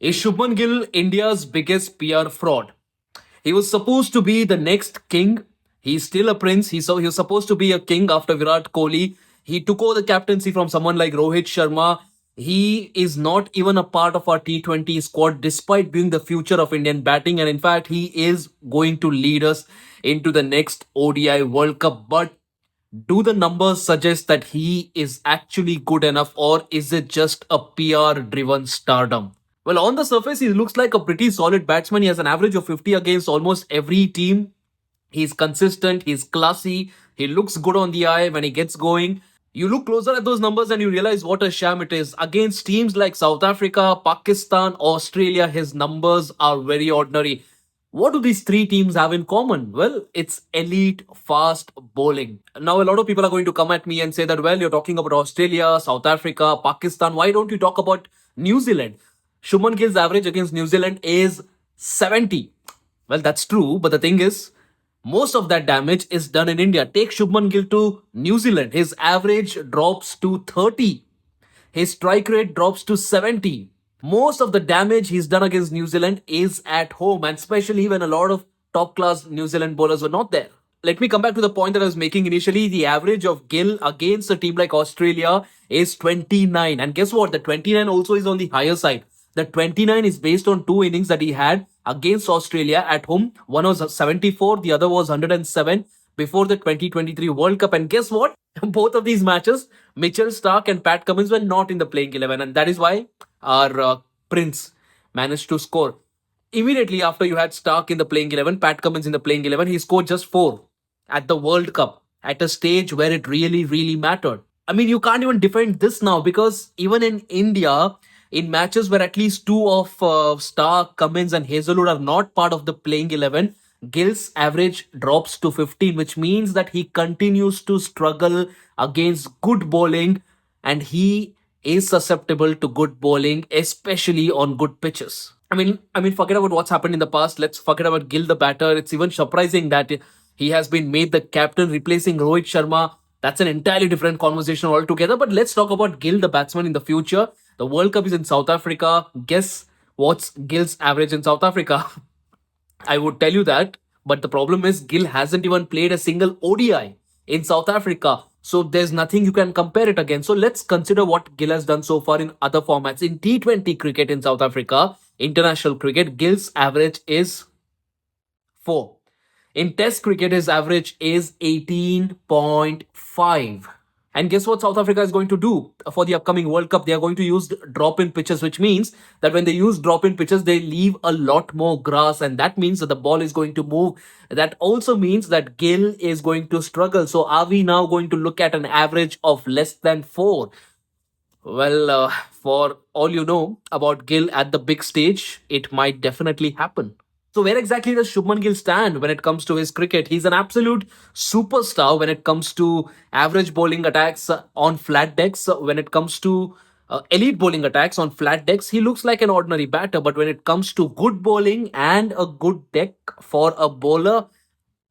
Is Shubman Gill India's biggest PR fraud? He was supposed to be the next king. He's still a prince. He was supposed to be a king after Virat Kohli. He took over the captaincy from someone like Rohit Sharma. He is not even a part of our T20 squad despite being the future of Indian batting. And in fact, he is going to lead us into the next ODI World Cup. But do the numbers suggest that he is actually good enough, or is it just a PR driven stardom? Well, on the surface, he looks like a pretty solid batsman. He has an average of 50 against almost every team. He's consistent, he's classy, he looks good on the eye when he gets going. You look closer at those numbers and you realize what a sham it is. Against teams like South Africa, Pakistan, Australia, his numbers are very ordinary. What do these three teams have in common? Well, it's elite fast bowling. Now, a lot of people are going to come at me and say that, well, you're talking about Australia, South Africa, Pakistan. Why don't you talk about New Zealand? Shubman Gill's average against New Zealand is 70. Well, that's true, but the thing is, most of that damage is done in India. Take Shubman Gill to New Zealand. His average drops to 30. His strike rate drops to 70. Most of the damage he's done against New Zealand is at home, and especially when a lot of top class New Zealand bowlers were not there. Let me come back to the point that I was making initially. The average of Gill against a team like Australia is 29. And guess what? The 29 also is on the higher side. The 29 is based on two innings that he had against Australia at home. One was 74, the other was 107 before the 2023 World Cup. And guess what? Both of these matches, Mitchell Starc and Pat Cummins were not in the playing 11. And that is why our Prince managed to score. Immediately after you had Starc in the playing 11, Pat Cummins in the playing 11, he scored just 4 at the World Cup at a stage where it really, really mattered. I mean, you can't even defend this now because even in India, in matches where at least two of Starc, Cummins, and Hazelwood are not part of the playing 11, Gill's average drops to 15, which means that he continues to struggle against good bowling, and he is susceptible to good bowling, especially on good pitches. Forget about what's happened in the past. Let's forget about Gill the batter. It's even surprising that he has been made the captain, replacing Rohit Sharma. That's an entirely different conversation altogether. But let's talk about Gill, the batsman, in the future. The World Cup is in South Africa. Guess what's Gill's average in South Africa? I would tell you that. But the problem is Gill hasn't even played a single ODI in South Africa. So there's nothing you can compare it against. So let's consider what Gill has done so far in other formats. In T20 cricket in South Africa, international cricket, Gill's average is 4. In Test cricket, his average is 18.5. And guess what South Africa is going to do for the upcoming World Cup? They are going to use drop-in pitches, which means that when they use drop-in pitches, they leave a lot more grass, and that means that the ball is going to move. That also means that Gill is going to struggle. So are we now going to look at an average of less than 4? Well, for all you know about Gill at the big stage, it might definitely happen. So where exactly does Shubman Gill stand when it comes to his cricket? He's an absolute superstar when it comes to average bowling attacks on flat decks. When it comes to elite bowling attacks on flat decks, he looks like an ordinary batter. But when it comes to good bowling and a good deck for a bowler,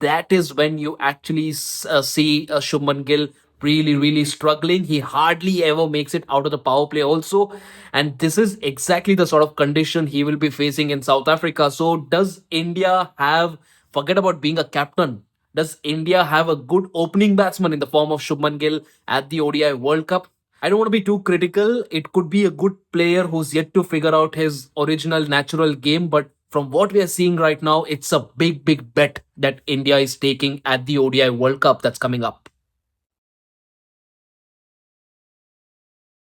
that is when you actually see Shubman Gill really, really struggling. He hardly ever makes it out of the power play also. And this is exactly the sort of condition he will be facing in South Africa. So does India have, forget about being a captain, does India have a good opening batsman in the form of Shubman Gill at the ODI World Cup? I don't want to be too critical. It could be a good player who's yet to figure out his original natural game. But from what we are seeing right now, it's a big, big bet that India is taking at the ODI World Cup that's coming up.